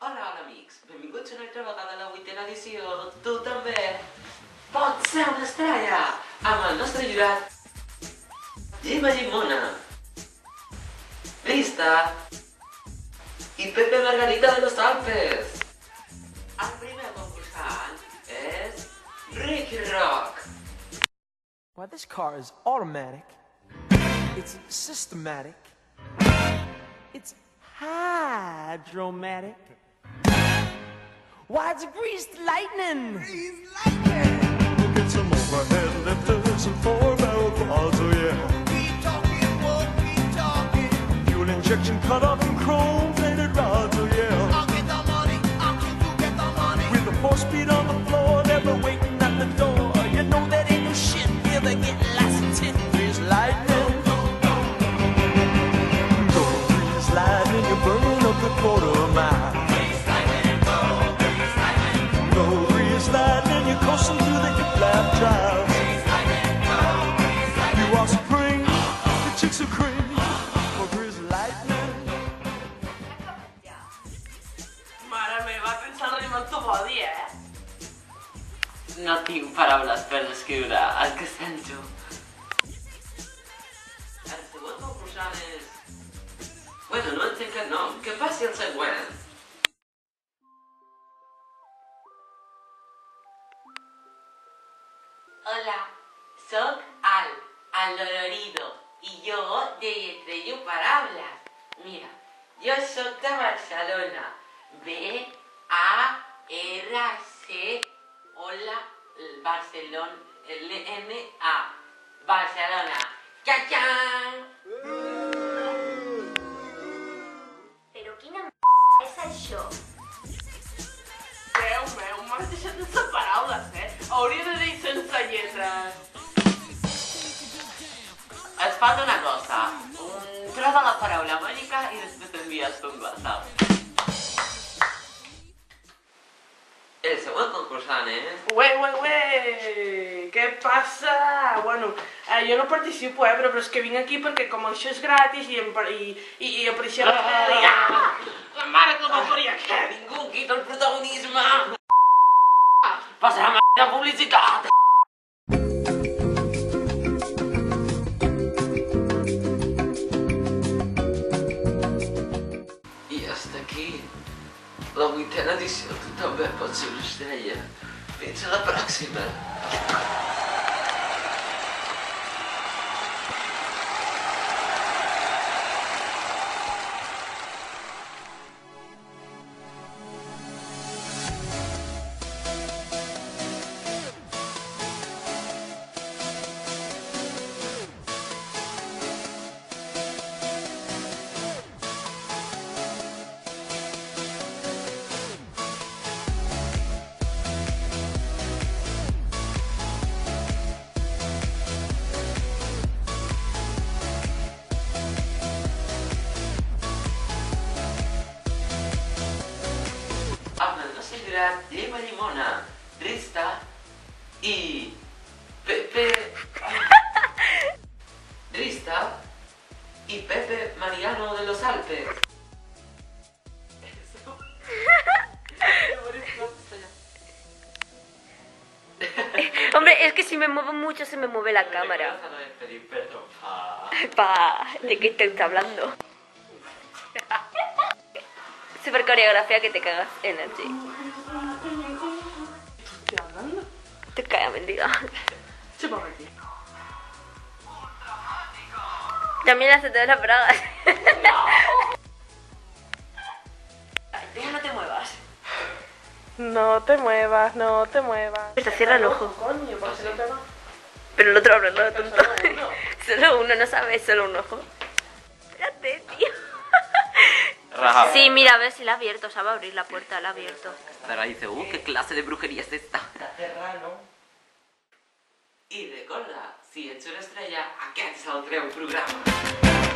Hola, amics. Benvinguts una altra vegada a la 8ª edició. Tu també pots ser una estrella amb el nostre jurat Gemma Llimona, Trista i Pepe Margarita de los Alpes. El primer concursant és Ricky Rock. Why, this car is automatic, it's systematic, it's hydromatic. Why, it's greased lightning! Greased lightning! We'll get some overhead lifters and 4-barrel quads, oh yeah. Keep talking, won't keep talking. Fuel injection cut off and chrome-plated rods, oh yeah. I'll get the money, I'll keep you get the money. With the 4-speed on the floor, never waiting at the door. You know that ain't no shit, here they get lots of tin. Greased lightning, Go grease lightning, you're burning up the quarter mile. Go grease lightning, you're coasting through the hip-lap drive. You are spring, the chicks are cream. For grease lightning. Mare meva, sense el rim al teu body, No tinc paraules per descriure el que sento. El següent concursant és... Bueno, no entenc el nom. Que passi el següent. Hola, soc Al Dolorido, i jo de Estrello Parables. Mira, jo soc de Barcelona. B-A-R-C... Hola, Barcelona, L-N-A, Barcelona. Txa-txan! Però quina és això? Déu meu, m'has deixat sense paraules, Hauria de dir sense lletres. Et falta una cosa. Troba la paraula màgica i després t'envies un WhatsApp. El següent concursant és... Ué, què passa? Bueno, jo no participo, però és que vinc aquí perquè com això és gratis i apareixia la Mare que va parir, que ningú quita el protagonisme! Passa la merda de publicitat! I hasta aquí la 8ª edició. Tu també pots ser una estrella. Fins a la pròxima! Amb el nostre jurat Gemma Llimona, Trista i... Pepe... Trista i Pepe Mariano de los Alpes. Hombre, es que si me muevo mucho se me mueve la cámara. Pa, ¿de qué estás hablando? Super coreografía que te cagas en el sí. ¿Estoy hablando? Te cae mentira. Se va a reír. También hace todas las bragas. Tú no te muevas. No te muevas, no te muevas. Pero cierra el ojo. Coño, ¿por qué no te va? Pero el otro abre, no, tonto. Solo uno. Solo uno, no sabes, solo un ojo. Espérate, tío. Raja. Sí, mira, a ver si la ha abierto, sabe abrir la puerta, la ha abierto. Estarà i dice, ¿qué clase de brujería es esta? I recorda, si ets una estrella, aquest és el teu programa.